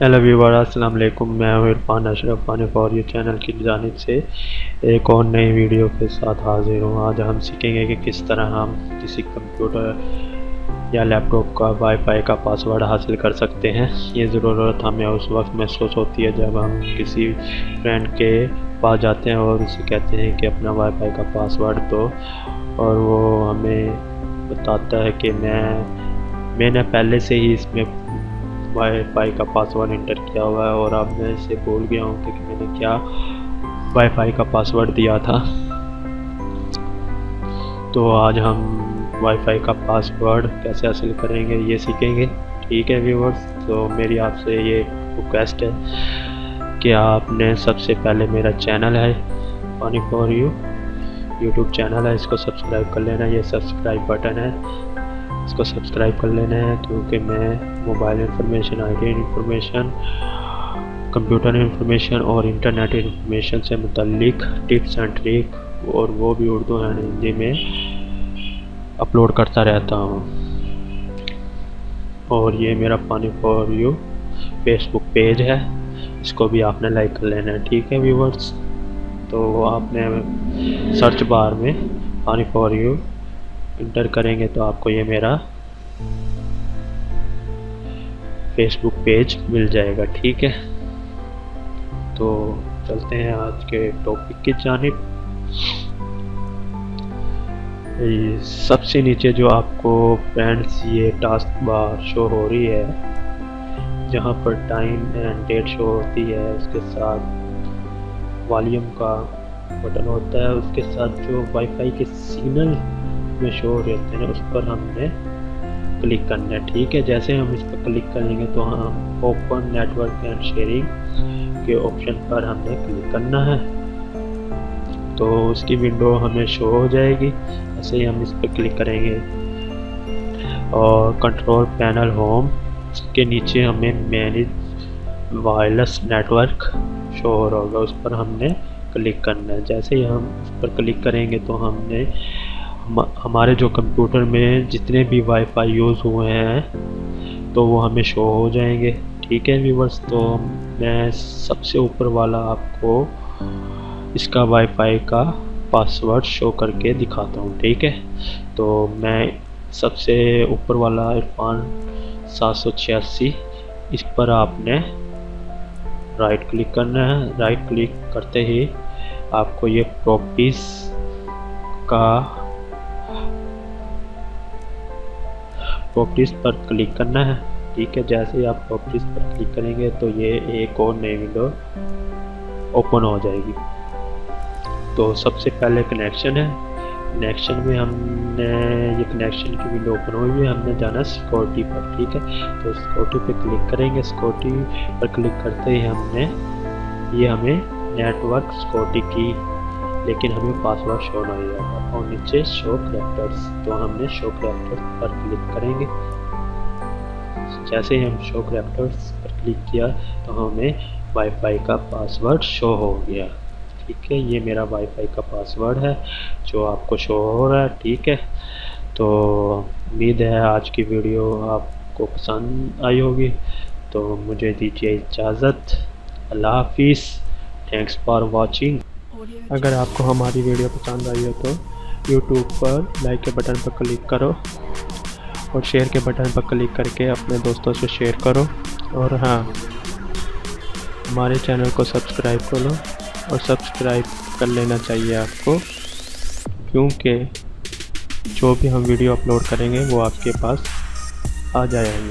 Hello viewer, अस्सलाम वालेकुम। मैं हूं इरफान अशरफ पानी फॉर यू चैनल की जानिब से एक और नई वीडियो के साथ हाजिर हूं। आज हम सीखेंगे कि किस तरह हम किसी कंप्यूटर या लैपटॉप का वाईफाई का पासवर्ड हासिल कर सकते हैं। ये ज़रूरत हमें उस वक्त महसूस होती है जब हम किसी फ्रेंड के पास जाते हैं और उसे कहते हैं कि अपना वाईफाई का पासवर्ड दो, और वो हमें बताता है कि मैंने पहले से ही इसमें वाईफाई का पासवर्ड इंटर किया हुआ है और अब मैं इसे भूल गया हूँ कि मैंने क्या वाईफाई का पासवर्ड दिया था। तो आज हम वाईफाई का पासवर्ड कैसे हासिल करेंगे ये सीखेंगे। ठीक है व्यूअर्स, तो मेरी आपसे ये रिक्वेस्ट है कि आपने सबसे पहले मेरा चैनल है पानी फॉर यू यूट्यूब चैनल है, इसको सब्सक्राइब कर लेना। ये सब्सक्राइब बटन है, इसको सब्सक्राइब कर लेना है, क्योंकि मैं mobile information, IT information, computer information और इंटरनेट इंफॉर्मेशन से मुतल्लिक टिप्स एंड ट्रिक, और वो भी उर्दू एंड हिंदी में अपलोड करता रहता हूँ। और ये मेरा पानी फॉर यू फेसबुक पेज है, इसको भी आपने लाइक कर लेना है। ठीक है व्यूवर्स, तो आपने सर्च बार में पानी फॉर यू इंटर करेंगे तो आपको ये मेरा फेसबुक पेज मिल जाएगा। ठीक है, तो चलते हैं आज के टॉपिक की जानिब। सबसे नीचे जो आपको फ्रेंड्स ये टास्क बार शो हो रही है, जहाँ पर टाइम एंड डेट शो होती है, उसके साथ वॉल्यूम का बटन होता है, उसके साथ जो वाईफाई के सिग्नल में शो रहते हैं उस पर हमने क्लिक करना है। ठीक है, जैसे हम इस पर क्लिक करेंगे तो हम ओपन नेटवर्क एंड शेयरिंग के ऑप्शन पर हमने क्लिक करना है, तो उसकी विंडो हमें शो हो जाएगी। ऐसे ही हम इस पर क्लिक करेंगे और कंट्रोल पैनल होम के नीचे हमें मैनेज वायरलेस नेटवर्क शो हो रहा होगा, उस पर हमने क्लिक करना है। जैसे ही हम उस पर क्लिक करेंगे तो हमने हमारे जो कंप्यूटर में जितने भी वाईफाई यूज़ हुए हैं तो वो हमें शो हो जाएंगे। ठीक है व्यूवर्स, तो मैं सबसे ऊपर वाला आपको इसका वाईफाई का पासवर्ड शो करके दिखाता हूँ। ठीक है, तो मैं सबसे ऊपर वाला इरफान 786, इस पर आपने राइट क्लिक करना है। राइट क्लिक करते ही आपको ये प्रॉपर्टीज पर क्लिक करना है। ठीक है, जैसे ही आप प्रॉपर्टीज पर क्लिक करेंगे तो ये एक और नई विंडो ओपन हो जाएगी। तो सबसे पहले कनेक्शन है, कनेक्शन में हमने ये कनेक्शन की विंडो ओपन हुई है, हमने जाना सिक्योरिटी पर। ठीक है, तो सिक्योरिटी पे क्लिक करेंगे। सिक्योरिटी पर क्लिक करते ही ये हमें नेटवर्क सिक्योरिटी की, लेकिन हमें पासवर्ड शो नहीं होगा, और नीचे शो कैरेक्टर्स, तो हमने शो कैरेक्टर्स पर क्लिक करेंगे। जैसे ही हम शो कैरेक्टर्स पर क्लिक किया तो हमें वाईफाई का पासवर्ड शो हो गया। ठीक है, ये मेरा वाईफाई का पासवर्ड है जो आपको शो हो रहा है। ठीक है, तो उम्मीद है आज की वीडियो आपको पसंद आई होगी, तो मुझे दीजिए इजाज़त। अल्लाह हाफिज़, थैंक्स फॉर वॉचिंग। अगर आपको हमारी वीडियो पसंद आई हो तो YouTube पर लाइक के बटन पर क्लिक करो और शेयर के बटन पर क्लिक करके अपने दोस्तों से शेयर करो। और हाँ, हमारे चैनल को सब्सक्राइब करो, और सब्सक्राइब कर लेना चाहिए आपको, क्योंकि जो भी हम वीडियो अपलोड करेंगे वो आपके पास आ जाएंगे।